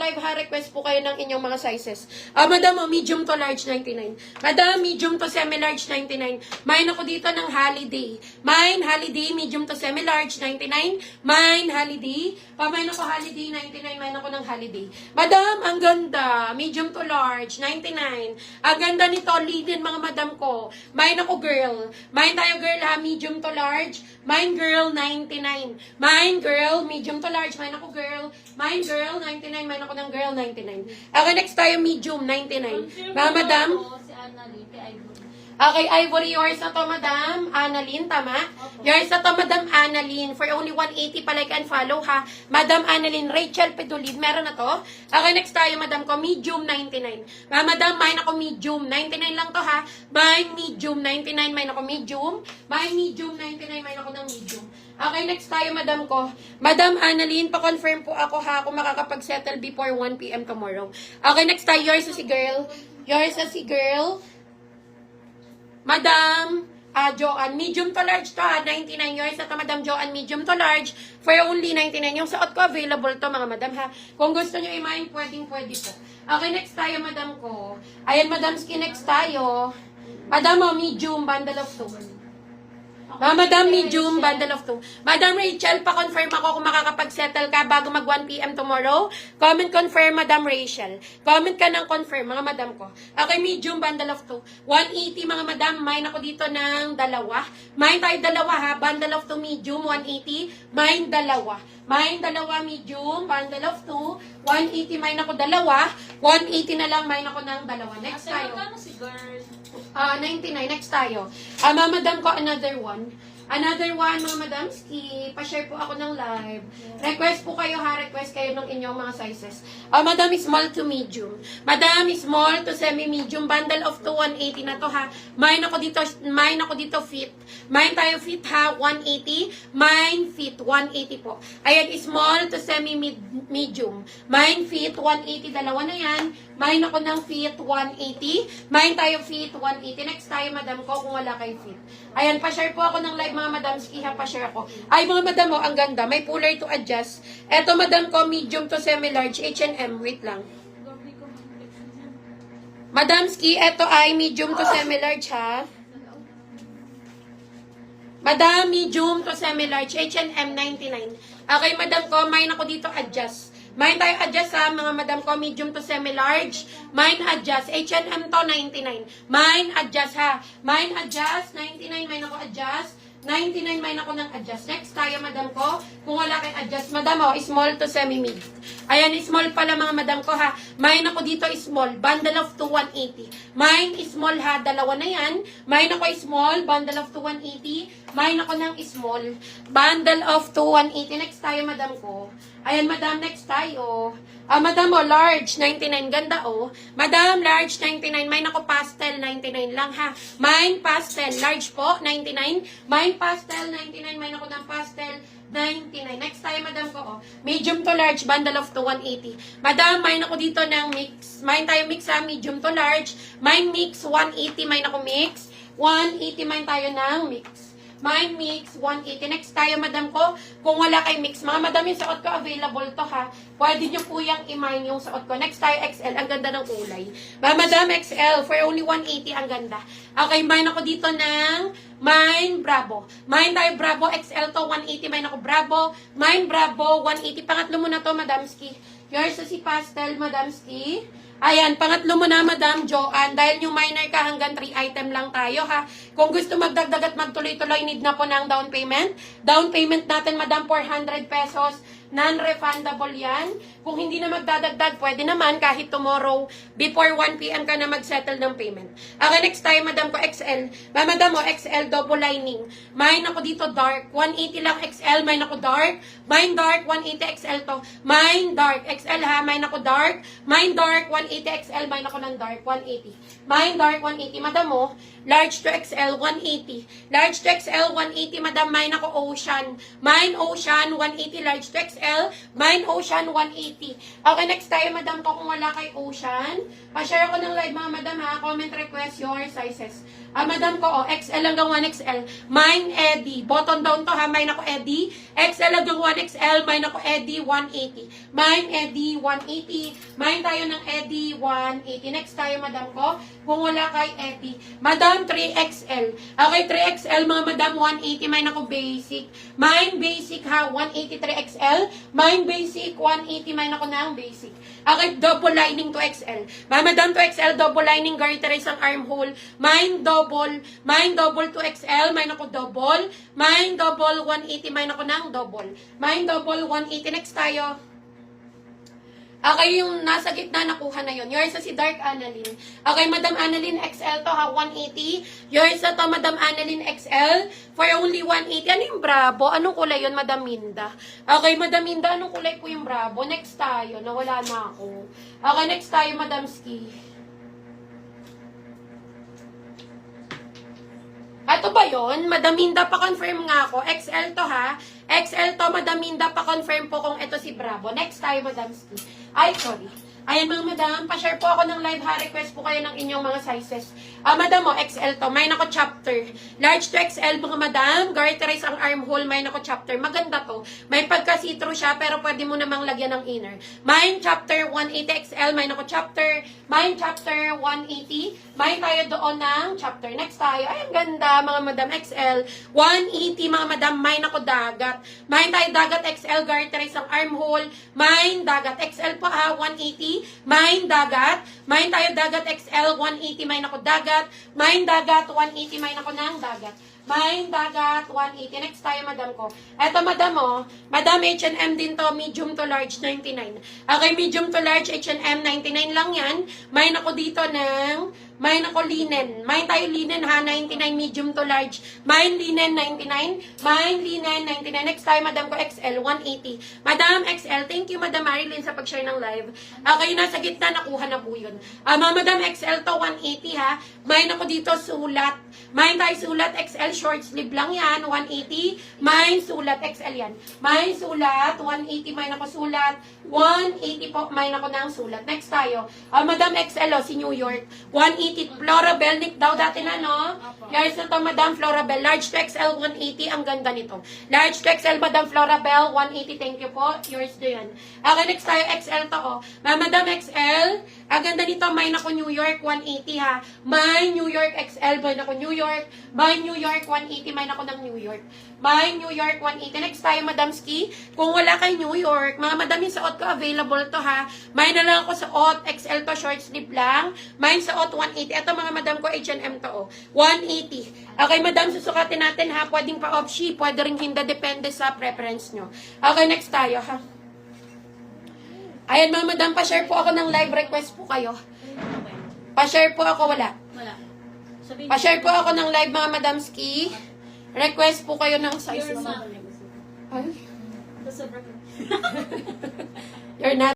live ha, request po kayo ng inyong mga sizes. Madam, medium to large 99. Madam, medium to semi-large 99. Mine ako dito ng holiday. Mine, holiday, medium to semi-large 99. Mine, holiday. Mine ako holiday 99. Mine ako ng holiday. Madam, ang ganda. Medium to large 99. Ang ganda nito, linen mga madam ko. Mine ako girl. Mine tayo girl ha, medium to large. Mine girl 99. Mine girl, medium to large. Mine ako girl. Mine girl 99. Mine ako ng girl 99. Okay, next tayo medium 99. Mga madam. Si Annalyn, kay Ivory. Okay, Ivory, yours na to, Madam Annalyn, tama? Yours na to, Madam Annalyn. For only 180 pa, like and follow, ha? Madam Annalyn, Rachel Pedulid, meron na to? Okay, next tayo, Madam ko, medium 99. Madam, mine ako medium. 99 lang to, ha? Mine medium 99, mine ako medium. Mine medium 99, mine ako ng medium. Okay, next tayo, Madam ko. Madam Annalyn, pa-confirm po ako, ha? Kung makakapag-settle before 1 p.m. tomorrow. Okay, next tayo, yours na si girl. Yours na si girl. Madam Joanne, medium to large to ha, 99 yours. Ito Madam Joanne, medium to large for only 99. Yung suot ko, available to mga madam ha. Kung gusto nyo i-mine, pwede po. Okay, next tayo madam ko. Ayan madam, skin next tayo. Madam, medium, bundle of 2. Madam, medium, bundle of 2. Madam Rachel, pa-confirm ako kung makakapag-settle ka bago mag 1 p.m. tomorrow. Comment confirm, Madam Rachel. Comment ka ng confirm, mga madam ko. Okay, medium, bundle of 2. 180, mga madam. Mine ako dito ng dalawa. Mine tayo dalawa, ha. Bundle of 2, medium, 180. Mine dalawa. Mine dalawa, medium, bundle of 2. 180, mine ako dalawa. 180 na lang, mine ako ng dalawa. Next tayo. Magkano si girl? 99. Next tayo. Mga madam ko, another one. Another one, mga madam, pa-share po ako ng live. Request po kayo ha, request kayo ng inyong mga sizes. Madam, small to medium. Madam, small to semi-medium. Bundle of 2, 180 na to ha. Mine ako dito fit. Mine tayo fit ha, 180. Mine fit, 180 po. Ayan, small to semi-medium. Mine fit, 180. Dalawa na yan. Mine ako ng fit, 180. Mine tayo fit, 180. Next tayo, madam ko, kung wala kay fit. Ayan, pa-share po ako ng live, mga madam. Iha, pa-share ako. Ay, mga madam, oh, ang ganda. May puller to adjust. Eto, madam ko, medium to semi-large, H&M. Wait lang. Madam Ski, eto ay medium to semi-large, ha? Madam, medium to semi-large, H&M 99. Okay, madam ko, mine ako dito adjust. Mine tayo adjust ha, mga madam ko, medium to semi-large. Mine adjust, H&M to 99. Mine adjust ha. Mine adjust, 99, mine ako adjust. 99, mine ako ng adjust. Next tayo, madam ko, kung wala kay adjust. Madam, oh, small to semi-mid. Ayan, small pala mga madam ko ha. Mine ako dito small, bundle of 2, 180. Mine small ha, dalawa na yan. Mine ako small, bundle of 2, 180. Mine ako ng small, bundle of 2, 180. Next tayo, madam ko. Ayan, madam, next tayo. Madam, oh, large, 99. Ganda, oh. Madam, large, 99. Mine ako pastel, 99 lang, ha. Mine pastel, large po, 99. Mine pastel, 99. Mine ako ng pastel, 99. Next tayo, madam ko, oh. Medium to large, bundle of 2, 180. Madam, mine ako dito ng mix. Mine tayo mix, ha. Medium to large. Mine mix, 180. Mine ako mix. 180, mine tayo ng mix. Mine mix, 180. Next tayo, madam ko, kung wala kay mix. Mga madam, yung suot ko, available to ha. Pwede nyo po yung i-mine yung suot ko. Next tayo, XL. Ang ganda ng kulay. Mga madam, XL. For only 180, ang ganda. Okay, mine ako dito ng Mine Bravo. Mine tayo Bravo, XL to, 180. Mine ako Bravo. Mine Bravo, 180. Pangatlo mo na to, Madam Ski. Yours na si Pastel, Madam Ski. Ayan, pangatlo mo na, Madam Joanne. Dahil yung minor ka, hanggang 3 item lang tayo, ha. Kung gusto magdagdag at magtuloy-tuloy, need na po ng down payment. Down payment natin, Madam, 400 pesos. Non-refundable yan. Kung hindi na magdadagdag, pwede naman kahit tomorrow, before 1 p.m. ka na mag-settle ng payment. Okay, next time, Madam ko, XL. Madam mo, XL, double lining. Mine ako dito, dark. 180 lang XL, mine ako dark. Mine dark, 180 XL to. Mine dark, XL ha, mine ako dark. Mine dark, 180 XL, mine ako ng dark, 180. Mine dark, 180. Madam mo, large to XL, 180. Large to XL, 180. Madam, mine ako ocean. Mine ocean, 180. Large to XL, mine ocean, 180. Okay, next tayo, madam ko, kung wala kay ocean. Pa-share ako ng live, mga madam ha. Comment request your sizes. Madam ko, XL hanggang 1XL. Mine, Eddie. Button down to ha. Mine ako, Eddie. XL hanggang 1XL. Mine ako, Eddie, 180. Mine, Eddie, 180. Mine tayo ng Eddie, 180. Next tayo, madam ko. Kung wala kay Eddie. Madam, 3XL. Okay, 3XL, mga madam, 180. Mine ako, basic. Mine, basic ha. 180, 3XL. Mine, basic, 180. Mine ako ng basic. Okay, double lining to XL. Madam to XL, double lining, garterize ang armhole. Mine double to XL, mine ako double. Mine double, 180, mine ako ng double. Mine double, 180. Next tayo. Okay, yung nasa gitna nakuha na yun. Yours sa si Dark Annalyn. Okay, Madam Annalyn XL to ha, 180. Yours sa to, Madam Annalyn XL for only 180. Ano yung Bravo? Anong kulay yun, Madam Minda? Okay, Madam Minda, anong kulay po yung Bravo? Next tayo, nawala na ako. Okay, next tayo, Madam Ski. Ito ba yun? Madam Minda, pa-confirm nga ako. XL to ha. XL to, Madam Minda, pa-confirm po kung ito si Bravo. Next tayo, Madam Ski. Ay, sorry. Ayan mga madam, pa-share po ako ng live ha. Request po kayo ng inyong mga sizes. Madam mo, XL to. Mine ako chapter. Large to XL mga madam. Garterize ang armhole. Mine ako chapter. Maganda to. May pagka-see-through siya pero pwede mo namang lagyan ng inner. Mine chapter 180 XL. Mine ako chapter. Mine chapter 180. Mine tayo doon ng chapter. Next tayo. Ay, ang ganda mga madam. XL. 180 mga madam. Mine ako dagat. Mine tayo dagat XL. Garterize ang armhole. Mine dagat XL po ha. 180. Mine dagat. Mine tayo dagat XL. 180. Mine ako dagat. Mine dagat. 180. Mine ako ng dagat. Mine dagat. 180. Next tayo, madam ko. Eto, madam oh. Madam, H&M din to. Medium to large, 99. Okay, medium to large, H&M, 99 lang yan. Mine ako dito ng... Mine ako linen. Mine tayo linen ha, 99 medium to large. Mine linen 99. Mine linen 99. Next time, madam ko XL 180. Madam XL, thank you Madam Marilyn sa pag-share ng live. Okay, nasa gitna nakuha na po yun. Madam XL to 180 ha. Mine ako dito sulat. Mine tayo sulat XL short sleeve lang yan, 180. Mine sulat XL yan. Mine sulat 180. Mine ako sulat 180 po. Mine ako ng sulat. Next tayo. Madam XL si New York 180. Flora Bell, Nick daw dati na, no? Yours na to, Madam Flora Bell. Large to XL, 180. Ang ganda nito. Large to XL, Madam Flora Bell, 180. Thank you po. Yours do yan. Okay, next tayo, XL to, oh. Madam XL, ang ganda nito. Mine ako New York, 180, ha. Mine New York XL, mine ako New York. Mine New York, 180. Mine ako ng New York. Mine New York, 180. Next tayo, Madam Ski. Kung wala kay New York, mga madam yung suot ko, available to, ha. Mine na lang ako suot, XL to, short sleeve lang. Mine suot, 180. Ito mga madam ko, H&M to, oh. 180. Okay, madam, susukatin natin, ha. Pwedeng pa-opshi, pwede rin hindi, depende sa preference nyo. Okay, next tayo, ha. Ayan, mga madam, pa-share po ako ng live request po kayo. Pa-share po ako, wala. Wala. Sabihin Pa-share po ako ng live, mga madam Ski. Request po kayo ng sizes. You're not. Ay, That's a you're not.